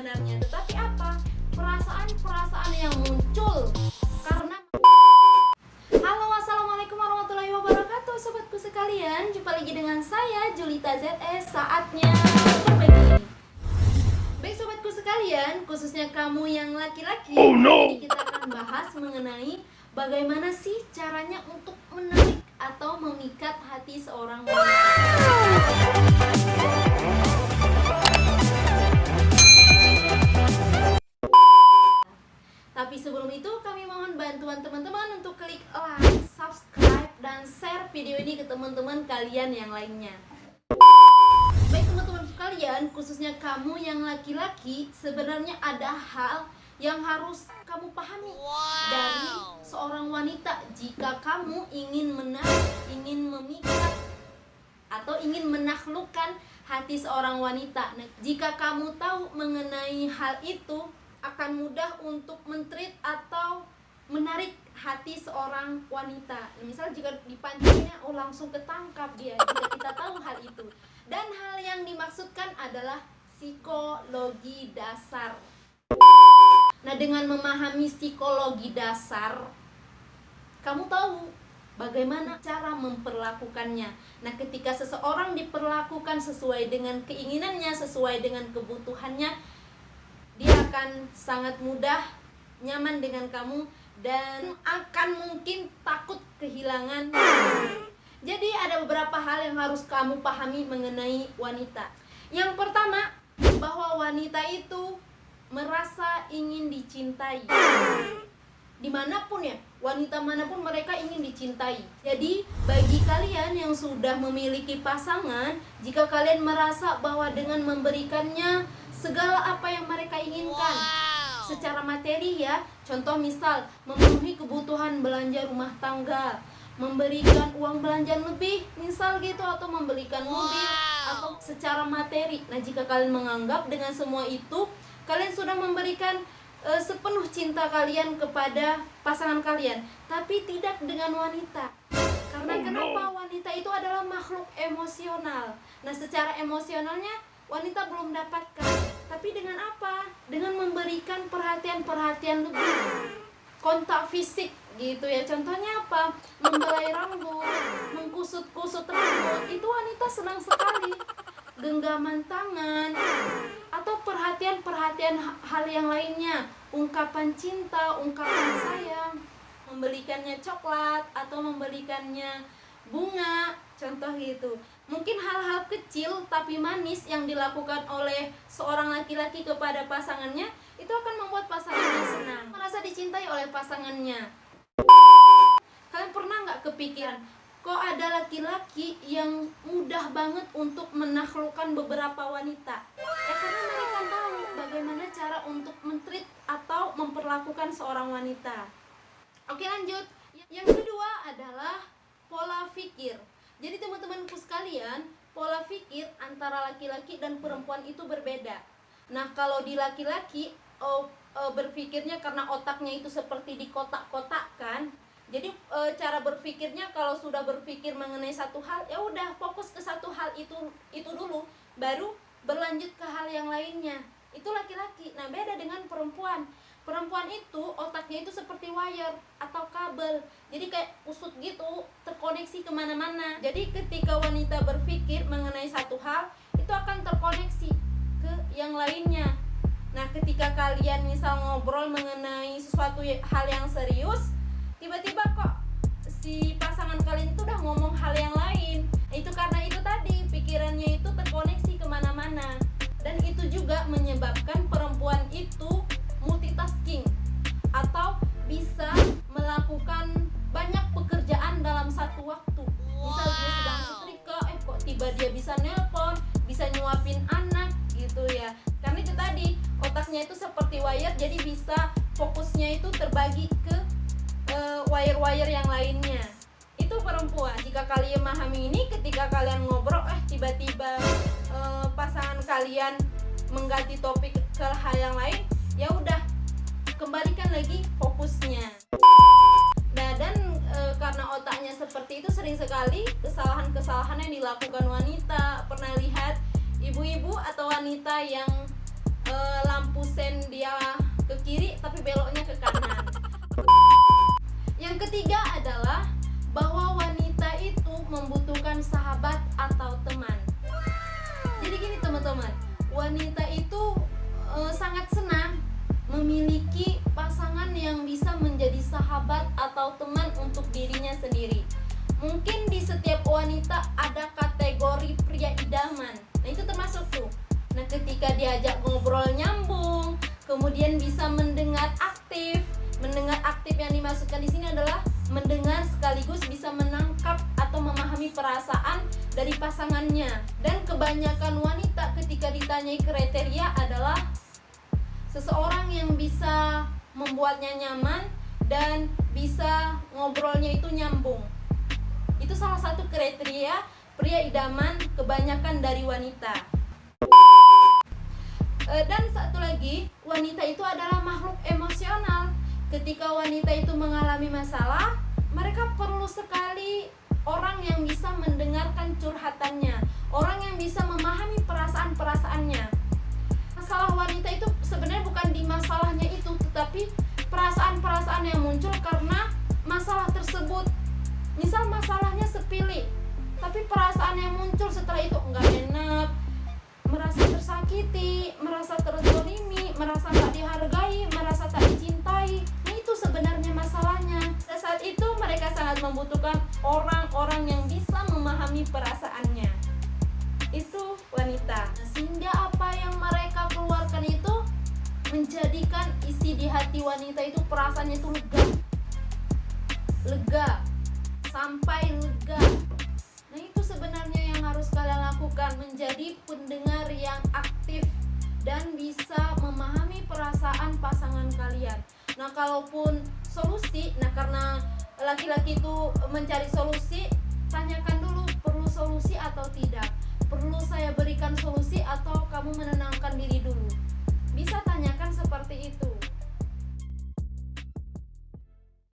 sebenarnya, tetapi apa? Perasaan-perasaan yang muncul karena. Halo, assalamualaikum warahmatullahi wabarakatuh, sobatku sekalian. Jumpa lagi dengan saya Julita ZS. Saatnya berbagi. Baik sobatku sekalian, khususnya kamu yang laki-laki, Jadi kita akan bahas mengenai bagaimana sih caranya untuk menarik atau memikat hati seorang wanita. Tapi sebelum itu kami mohon bantuan teman-teman untuk klik like, subscribe, dan share video ini ke teman-teman kalian yang lainnya. Baik teman-teman sekalian, khususnya kamu yang laki-laki, sebenarnya ada hal yang harus kamu pahami dari seorang wanita jika kamu ingin menarik, ingin memikat, atau ingin menaklukkan hati seorang wanita. Nah, jika kamu tahu mengenai hal itu, akan mudah untuk men-treat atau menarik hati seorang wanita. Misal jika dipancingnya, langsung ketangkap dia jika kita tahu hal itu. Dan hal yang dimaksudkan adalah psikologi dasar. Nah, dengan memahami psikologi dasar, kamu tahu bagaimana cara memperlakukannya. Nah, ketika seseorang diperlakukan sesuai dengan keinginannya, sesuai dengan kebutuhannya, dia akan sangat mudah nyaman dengan kamu dan akan mungkin takut kehilangan. Jadi ada beberapa hal yang harus kamu pahami mengenai wanita. Yang pertama, bahwa wanita itu merasa ingin dicintai. Dimanapun ya, wanita manapun mereka ingin dicintai. Jadi bagi kalian yang sudah memiliki pasangan, jika kalian merasa bahwa dengan memberikannya segala apa yang mereka inginkan secara materi ya, contoh misal memenuhi kebutuhan belanja rumah tangga, memberikan uang belanja lebih misal gitu, atau membelikan mobil atau secara materi. Nah, jika kalian menganggap dengan semua itu kalian sudah memberikan sepenuh cinta kalian kepada pasangan kalian, tapi tidak dengan wanita. Karena kenapa? Wanita itu adalah makhluk emosional. Nah, secara emosionalnya wanita belum dapatkan, tapi dengan apa? Dengan memberikan perhatian-perhatian lebih, kontak fisik gitu ya. Contohnya apa? Membelai rambut, mengkusut-kusut rambut, itu wanita senang sekali. Genggaman tangan, atau perhatian-perhatian hal yang lainnya, ungkapan cinta, ungkapan sayang, membelikannya coklat atau membelikannya bunga, contoh gitu. Mungkin hal-hal kecil tapi manis yang dilakukan oleh seorang laki-laki kepada pasangannya, itu akan membuat pasangannya senang, merasa dicintai oleh pasangannya. Kalian pernah nggak kepikiran, kok ada laki-laki yang mudah banget untuk menaklukkan beberapa wanita? Ya karena mereka tahu bagaimana cara untuk men-treat atau memperlakukan seorang wanita. Oke, lanjut. Yang kedua adalah pola pikir. Jadi teman-temanku sekalian, pola pikir antara laki-laki dan perempuan itu berbeda. Nah, kalau di laki-laki berpikirnya karena otaknya itu seperti dikotak-kotakkan. Jadi cara berpikirnya, kalau sudah berpikir mengenai satu hal, ya udah fokus ke satu hal itu dulu, baru berlanjut ke hal yang lainnya. Itu laki-laki. Nah, beda dengan perempuan. Perempuan itu otaknya itu seperti wire atau kabel, jadi kayak usut gitu, terkoneksi kemana-mana. Jadi ketika wanita berpikir mengenai satu hal, itu akan terkoneksi ke yang lainnya. Nah, ketika kalian misal ngobrol mengenai sesuatu hal yang serius, tiba-tiba kok si pasangan kalian itu udah ngomong hal yang lain. Itu karena itu tadi, pikirannya itu terkoneksi kemana-mana. Dan itu juga menyebabkan perempuan itu multitasking atau bisa melakukan banyak pekerjaan dalam satu waktu. Misal dia sedang setrika, kok tiba dia bisa nelpon, bisa nyuapin anak gitu ya. Karena itu tadi, otaknya itu seperti wire, jadi bisa fokusnya itu terbagi ke wire-wire yang lainnya. Itu perempuan. Jika kalian memahami ini, ketika kalian ngobrol, tiba-tiba pasangan kalian mengganti topik ke hal yang lain, ya udah, kembalikan lagi fokusnya. Nah, dan karena otaknya seperti itu, sering sekali kesalahan-kesalahan yang dilakukan wanita. Pernah lihat ibu-ibu atau wanita yang lampu sen dia ke kiri tapi beloknya ke kanan. Yang ketiga adalah bahwa wanita itu membutuhkan sahabat atau teman. Jadi gini teman-teman, wanita itu sangat senang memiliki pasangan yang bisa menjadi sahabat atau teman untuk dirinya sendiri. Mungkin di setiap wanita ada kategori pria idaman. Nah itu termasuk tuh. Nah ketika diajak ngobrol nyambung, kemudian bisa mendengar aktif. Mendengar aktif yang dimaksudkan di sini adalah mendengar sekaligus bisa menangkap atau memahami perasaan dari pasangannya. Dan kebanyakan wanita ketika ditanyai kriteria adalah seseorang yang bisa membuatnya nyaman dan bisa ngobrolnya itu nyambung. Itu salah satu kriteria pria idaman kebanyakan dari wanita. Dan satu lagi, wanita itu adalah makhluk emosional. Ketika wanita itu mengalami masalah, mereka perlu sekali orang yang bisa mendengarkan curhatannya, orang yang bisa memahami perasaan-perasaannya. Masalah wanita itu sebenarnya bukan di masalahnya itu, tetapi perasaan-perasaan yang muncul karena masalah tersebut. Misal masalahnya sepele, tapi perasaan yang muncul setelah itu enggak enak, merasa tersakiti, merasa terzolimi, merasa tak dihargai, merasa tak dicintai. Nah itu sebenarnya masalahnya. Dan saat itu mereka sangat membutuhkan orang-orang yang bisa memahami perasaannya. Itu wanita. Nah, sehingga apa yang mereka keluarkan itu menjadikan isi di hati wanita itu perasaannya itu lega, sampai lega. Nah itu sebenarnya yang harus kalian lakukan, menjadi pendengar yang aktif dan bisa memahami perasaan pasangan kalian. Nah kalaupun solusi, nah karena laki-laki itu mencari solusi, tanyakan dulu perlu solusi atau tidak. Perlu saya berikan solusi atau kamu menenangkan